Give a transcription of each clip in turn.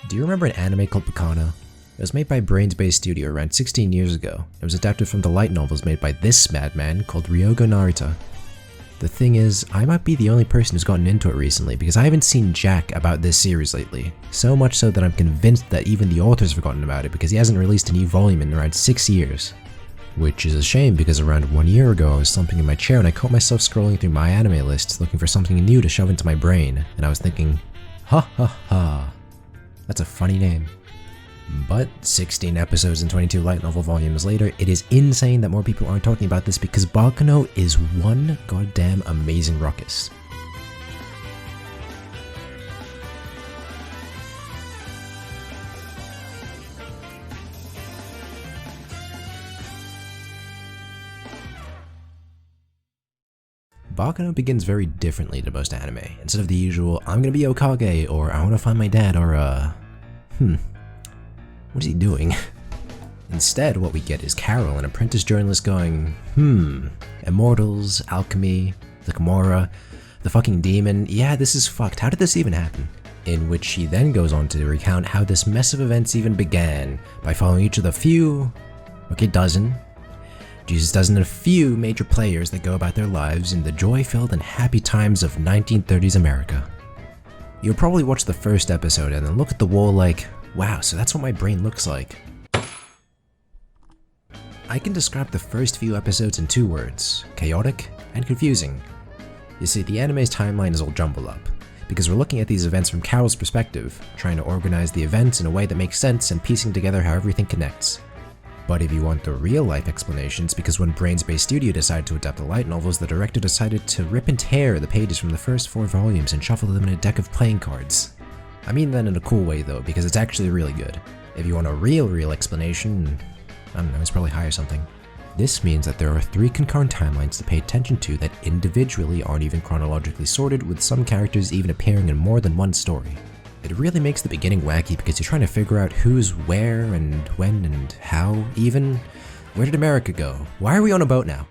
Do you remember an anime called Baccano? It was made by Brains-based studio around 16 years ago. It was adapted from the light novels made by this madman called Ryogo Narita. The thing is, I might be the only person who's gotten into it recently because I haven't seen jack about this series lately. So much so that I'm convinced that even the author's forgotten about it because he hasn't released a new volume in around 6 years. Which is a shame because around 1 year ago I was slumping in my chair and I caught myself scrolling through my anime lists looking for something new to shove into my brain, and I was thinking, ha ha ha, that's a funny name. But 16 episodes and 22 light novel volumes later, it is insane that more people aren't talking about this because Baccano is one goddamn amazing ruckus. Baccano begins very differently to most anime. Instead of the usual, I'm gonna be Hokage, or I wanna find my dad, or what is he doing? Instead, what we get is Carol, an apprentice journalist going, immortals, alchemy, the Kimura, the fucking demon, yeah, this is fucked, how did this even happen? In which she then goes on to recount how this mess of events even began, by following each of the dozen and a few major players that go about their lives in the joy-filled and happy times of 1930s America. You'll probably watch the first episode and then look at the wall like, wow, so that's what my brain looks like. I can describe the first few episodes in 2 words, chaotic and confusing. You see, the anime's timeline is all jumbled up, because we're looking at these events from Carol's perspective, trying to organize the events in a way that makes sense and piecing together how everything connects. But if you want the real-life explanations, because when Brains-based studio decided to adapt the light novels, the director decided to rip and tear the pages from the first 4 volumes and shuffle them in a deck of playing cards. I mean that in a cool way though, because it's actually really good. If you want a real explanation, I don't know, it's probably hire something. This means that there are 3 concurrent timelines to pay attention to that individually aren't even chronologically sorted, with some characters even appearing in more than one story. It really makes the beginning wacky because you're trying to figure out who's where and when and how even. Where did America go? Why are we on a boat now?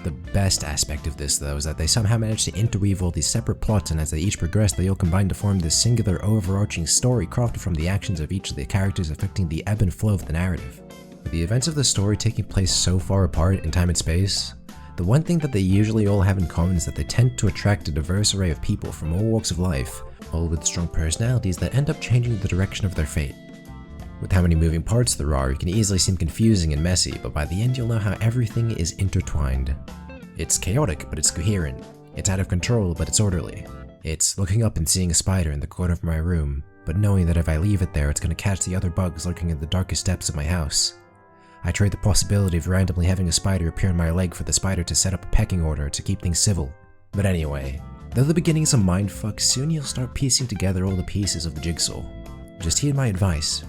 The best aspect of this though is that they somehow managed to interweave all these separate plots, and as they each progress they all combine to form this singular overarching story crafted from the actions of each of the characters, affecting the ebb and flow of the narrative. With the events of the story taking place so far apart in time and space, the one thing that they usually all have in common is that they tend to attract a diverse array of people from all walks of life, all with strong personalities that end up changing the direction of their fate. With how many moving parts there are, it can easily seem confusing and messy, but by the end you'll know how everything is intertwined. It's chaotic, but it's coherent. It's out of control, but it's orderly. It's looking up and seeing a spider in the corner of my room, but knowing that if I leave it there it's going to catch the other bugs lurking in the darkest depths of my house. I trade the possibility of randomly having a spider appear on my leg for the spider to set up a pecking order to keep things civil. But anyway, though the beginning is a mindfuck, soon you'll start piecing together all the pieces of the jigsaw. Just heed my advice.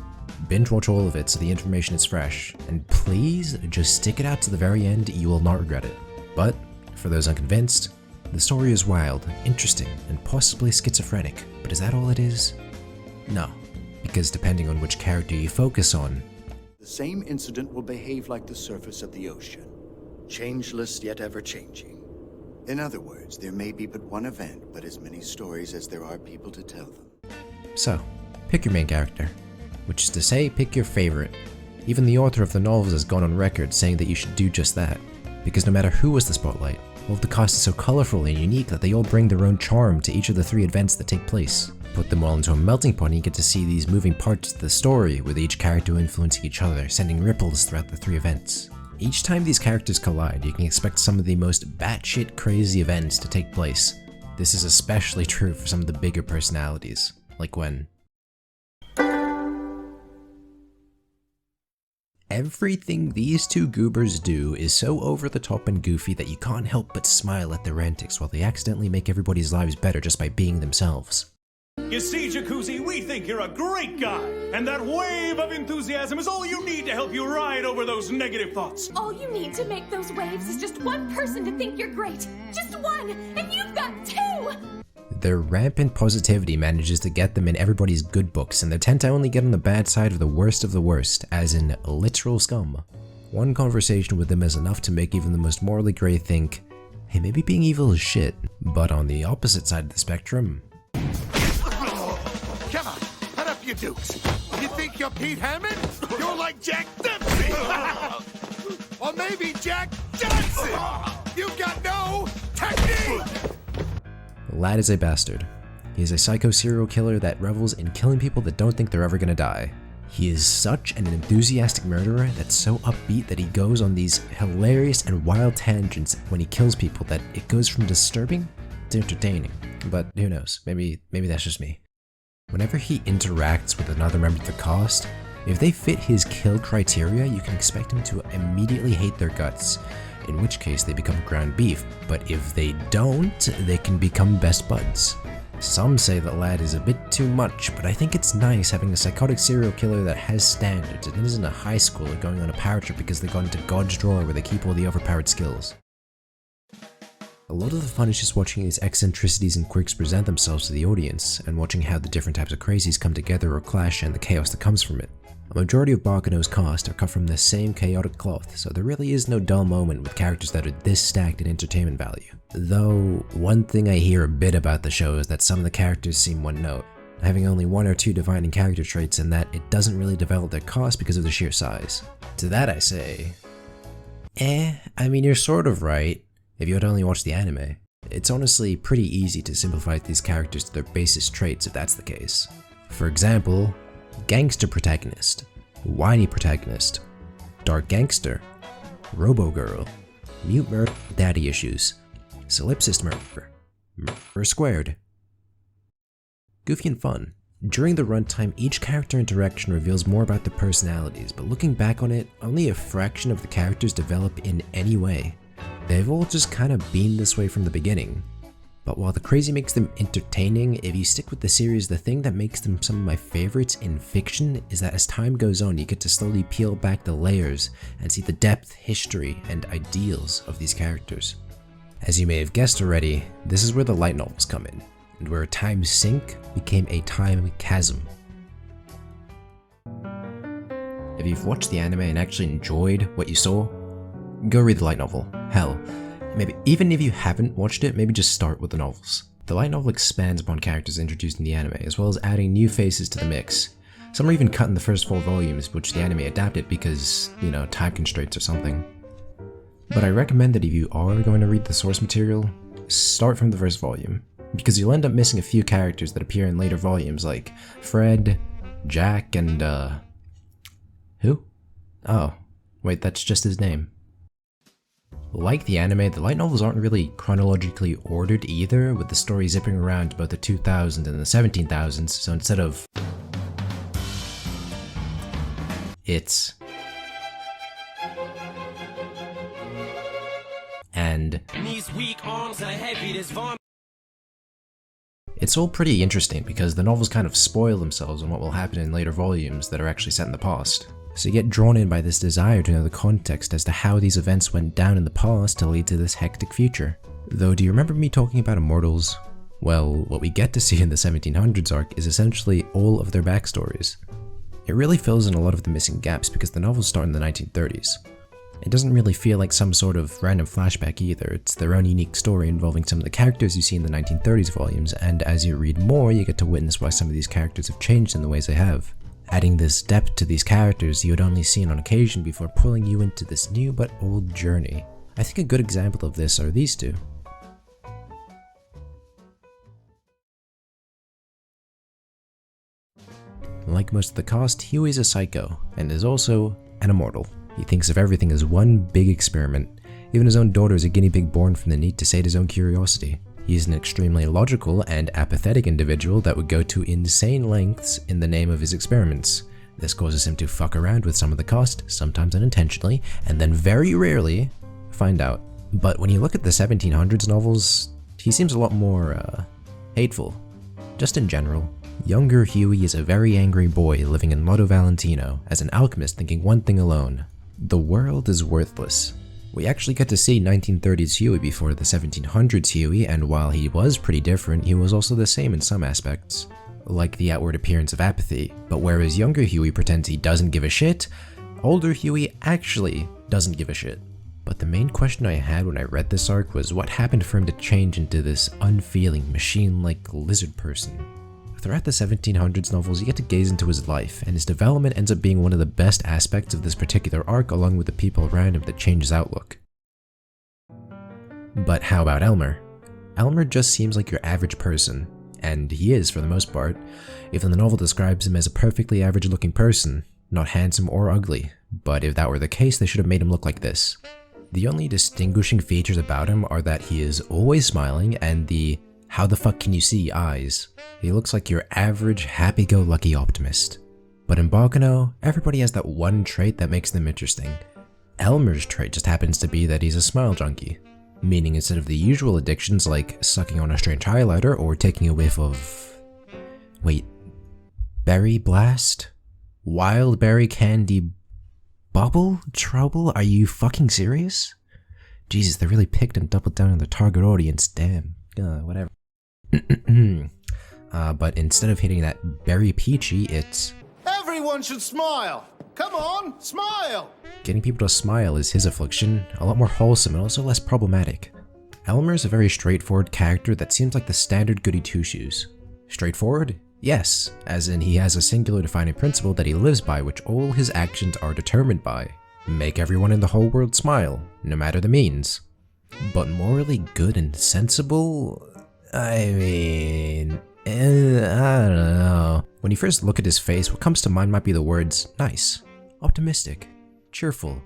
Binge watch all of it so the information is fresh, and please just stick it out to the very end, you will not regret it. But, for those unconvinced, the story is wild, interesting, and possibly schizophrenic, but is that all it is? No, because depending on which character you focus on, the same incident will behave like the surface of the ocean, changeless yet ever-changing. In other words, there may be but one event, but as many stories as there are people to tell them. So, pick your main character. Which is to say, pick your favorite. Even the author of the novels has gone on record saying that you should do just that. Because no matter who was the spotlight, all of the cast is so colorful and unique that they all bring their own charm to each of the 3 events that take place. Put them all into a melting pot and you get to see these moving parts of the story, with each character influencing each other, sending ripples throughout the 3 events. Each time these characters collide, you can expect some of the most batshit crazy events to take place. This is especially true for some of the bigger personalities, like when everything these 2 goobers do is so over the top and goofy that you can't help but smile at their antics while they accidentally make everybody's lives better just by being themselves. You see, Jacuzzi, we think you're a great guy, and that wave of enthusiasm is all you need to help you ride over those negative thoughts. All you need to make those waves is just one person to think you're great. Just one, and you've got 2! Their rampant positivity manages to get them in everybody's good books, and they tend to only get on the bad side of the worst, as in literal scum. One conversation with them is enough to make even the most morally grey think, hey, maybe being evil is shit. But on the opposite side of the spectrum, you dukes? You think you're Pete Hammond? You're like Jack Dempsey! Or maybe Jack Johnson! You got no technique! Lad is a bastard. He is a psycho serial killer that revels in killing people that don't think they're ever gonna die. He is such an enthusiastic murderer that's so upbeat that he goes on these hilarious and wild tangents when he kills people that it goes from disturbing to entertaining. But who knows, maybe that's just me. Whenever he interacts with another member of the cast, if they fit his kill criteria, you can expect him to immediately hate their guts, in which case they become ground beef, but if they don't, they can become best buds. Some say that Lad is a bit too much, but I think it's nice having a psychotic serial killer that has standards and isn't a high schooler going on a power trip because they got into God's drawer where they keep all the overpowered skills. A lot of the fun is just watching these eccentricities and quirks present themselves to the audience, and watching how the different types of crazies come together or clash and the chaos that comes from it. A majority of Baccano's cast are cut from the same chaotic cloth, so there really is no dull moment with characters that are this stacked in entertainment value. Though, one thing I hear a bit about the show is that some of the characters seem one note, having only one or two defining character traits, and that it doesn't really develop their cast because of the sheer size. To that I say, I mean, you're sort of right, if you had only watched the anime. It's honestly pretty easy to simplify these characters to their basest traits if that's the case. For example, gangster protagonist, whiny protagonist, dark gangster, robo-girl, mute murder daddy issues, solipsist murder squared. Goofy and fun. During the runtime, each character interaction reveals more about their personalities, but looking back on it, only a fraction of the characters develop in any way. They've all just kind of been this way from the beginning. But while the crazy makes them entertaining, if you stick with the series, the thing that makes them some of my favorites in fiction is that as time goes on, you get to slowly peel back the layers and see the depth, history, and ideals of these characters. As you may have guessed already, this is where the light novels come in, and where a time sink became a time chasm. If you've watched the anime and actually enjoyed what you saw, go read the light novel. Hell, maybe even if you haven't watched it, maybe just start with the novels. The light novel expands upon characters introduced in the anime, as well as adding new faces to the mix. Some are even cut in the first 4 volumes, which the anime adapted because, you know, time constraints or something. But I recommend that if you are going to read the source material, start from the first volume, because you'll end up missing a few characters that appear in later volumes like Fred, Jack, and who? Oh, wait, that's just his name. Like the anime, the light novels aren't really chronologically ordered either, with the story zipping around both the 2000s and the 17,000s, so instead of it's and these weak arms are heavy, this vomit. It's all pretty interesting because the novels kind of spoil themselves on what will happen in later volumes that are actually set in the past. So you get drawn in by this desire to know the context as to how these events went down in the past to lead to this hectic future. Though, do you remember me talking about immortals? Well, what we get to see in the 1700s arc is essentially all of their backstories. It really fills in a lot of the missing gaps because the novels start in the 1930s. It doesn't really feel like some sort of random flashback either, it's their own unique story involving some of the characters you see in the 1930s volumes, and as you read more, you get to witness why some of these characters have changed in the ways they have. Adding this depth to these characters you had only seen on occasion before pulling you into this new but old journey. I think a good example of this are these two. Like most of the cast, Huey's a psycho, and is also an immortal. He thinks of everything as one big experiment. Even his own daughter is a guinea pig born from the need to sate his own curiosity. He is an extremely logical and apathetic individual that would go to insane lengths in the name of his experiments. This causes him to fuck around with some of the cast, sometimes unintentionally, and then very rarely find out. But when you look at the 1700s novels, he seems a lot more, hateful. Just in general. Younger Huey is a very angry boy living in Lodo Valentino as an alchemist thinking one thing alone. The world is worthless. We actually get to see 1930s Huey before the 1700s Huey, and while he was pretty different, he was also the same in some aspects. Like the outward appearance of apathy, but whereas younger Huey pretends he doesn't give a shit, older Huey actually doesn't give a shit. But the main question I had when I read this arc was what happened for him to change into this unfeeling, machine-like lizard person? Throughout the 1700s novels, you get to gaze into his life, and his development ends up being one of the best aspects of this particular arc, along with the people around him that change his outlook. But how about Elmer? Elmer just seems like your average person, and he is for the most part, even the novel describes him as a perfectly average looking person, not handsome or ugly, but if that were the case, they should have made him look like this. The only distinguishing features about him are that he is always smiling and the "how the fuck can you see" eyes. He looks like your average happy-go-lucky optimist. But in Baccano, everybody has that one trait that makes them interesting. Elmer's trait just happens to be that he's a smile junkie, meaning instead of the usual addictions like sucking on a strange highlighter or taking a whiff of... wait, berry blast? Wild berry candy bubble? Trouble? Are you fucking serious? Jesus, they really picked and doubled down on the target audience, damn. Whatever. But instead of hitting that berry peachy, it's... Everyone should smile! Come on, smile! Getting people to smile is his affliction, a lot more wholesome and also less problematic. Elmer is a very straightforward character that seems like the standard goody two-shoes. Straightforward? Yes, as in he has a singular defining principle that he lives by, which all his actions are determined by. Make everyone in the whole world smile, no matter the means. But morally good and sensible? I mean... I don't know. When you first look at his face, what comes to mind might be the words nice, optimistic, cheerful.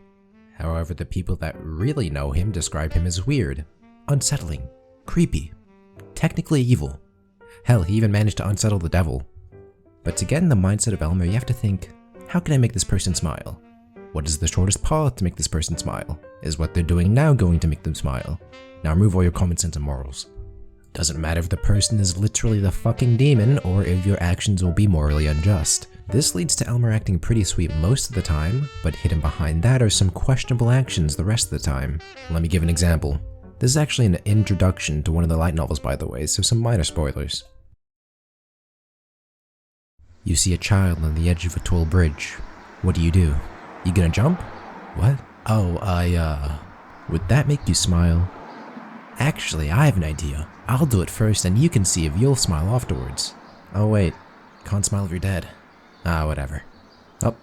However, the people that really know him describe him as weird, unsettling, creepy, technically evil. Hell, he even managed to unsettle the devil. But to get in the mindset of Elmer, you have to think, how can I make this person smile? What is the shortest path to make this person smile? Is what they're doing now going to make them smile? Now remove all your common sense and morals. Doesn't matter if the person is literally the fucking demon or if your actions will be morally unjust. This leads to Elmer acting pretty sweet most of the time, but hidden behind that are some questionable actions the rest of the time. Let me give an example. This is actually an introduction to one of the light novels, by the way, so some minor spoilers. You see a child on the edge of a tall bridge. What do? You gonna jump? What? Oh, would that make you smile? Actually, I have an idea. I'll do it first and you can see if you'll smile afterwards. Oh wait, can't smile if you're dead. Ah, whatever. Oh.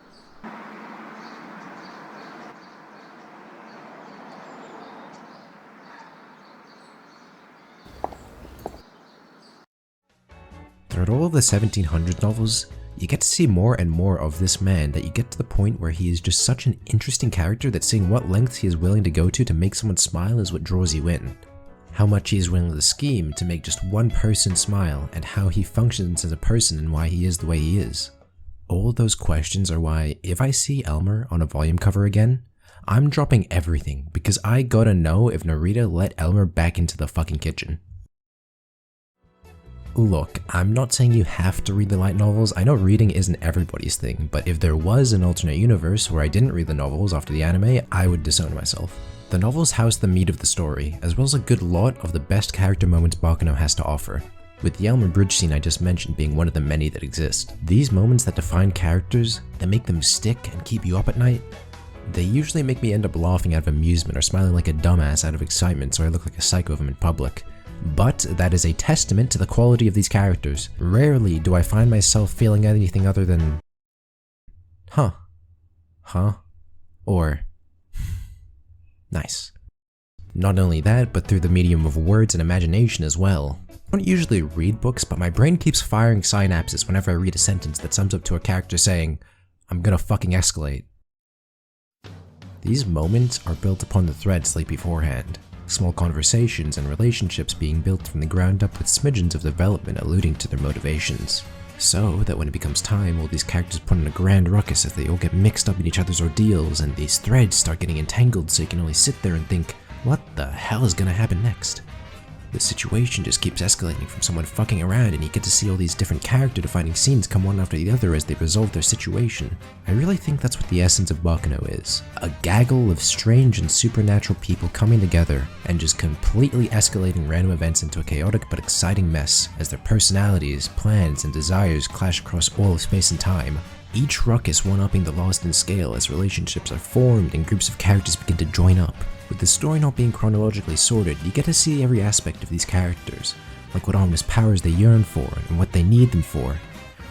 Throughout all of the 1700s novels, you get to see more and more of this man that you get to the point where he is just such an interesting character that seeing what lengths he is willing to go to make someone smile is what draws you in. How much he is willing to scheme to make just one person smile, and how he functions as a person and why he is the way he is. All those questions are why, if I see Elmer on a volume cover again, I'm dropping everything because I gotta know if Narita let Elmer back into the fucking kitchen. Look, I'm not saying you have to read the light novels. I know reading isn't everybody's thing, but if there was an alternate universe where I didn't read the novels after the anime, I would disown myself. The novels house the meat of the story, as well as a good lot of the best character moments Baccano has to offer, with the Elmer Bridge scene I just mentioned being one of the many that exist. These moments that define characters, that make them stick and keep you up at night, they usually make me end up laughing out of amusement or smiling like a dumbass out of excitement so I look like a psycho of them in public. But that is a testament to the quality of these characters. Rarely do I find myself feeling anything other than huh, or nice. Not only that, but through the medium of words and imagination as well. I don't usually read books, but my brain keeps firing synapses whenever I read a sentence that sums up to a character saying, "I'm gonna fucking escalate." These moments are built upon the threads laid beforehand. Small conversations and relationships being built from the ground up with smidgens of development alluding to their motivations. So that when it becomes time, all these characters put in a grand ruckus as they all get mixed up in each other's ordeals and these threads start getting entangled so you can only sit there and think, what the hell is gonna happen next? The situation just keeps escalating from someone fucking around and you get to see all these different character defining scenes come one after the other as they resolve their situation. I really think that's what the essence of Baccano is. A gaggle of strange and supernatural people coming together and just completely escalating random events into a chaotic but exciting mess as their personalities, plans, and desires clash across all of space and time. Each ruckus one-upping the last in scale as relationships are formed and groups of characters begin to join up. With the story not being chronologically sorted, you get to see every aspect of these characters. like what ominous powers they yearn for and what they need them for,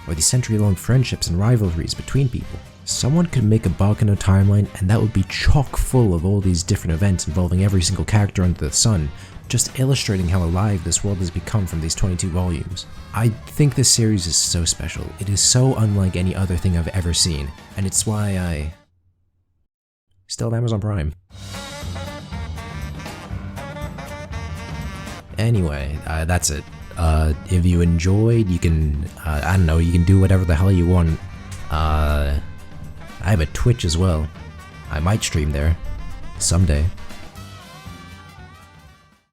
or the century-long friendships and rivalries between people. Someone could make a Baccano timeline and that would be chock full of all these different events involving every single character under the sun, just illustrating how alive this world has become from these 22 volumes. I think this series is so special. It is so unlike any other thing I've ever seen, and it's why I still have Amazon Prime. Anyway, that's it. If you enjoyed, you can, I don't know, you can do whatever the hell you want. I have a Twitch as well. I might stream there someday.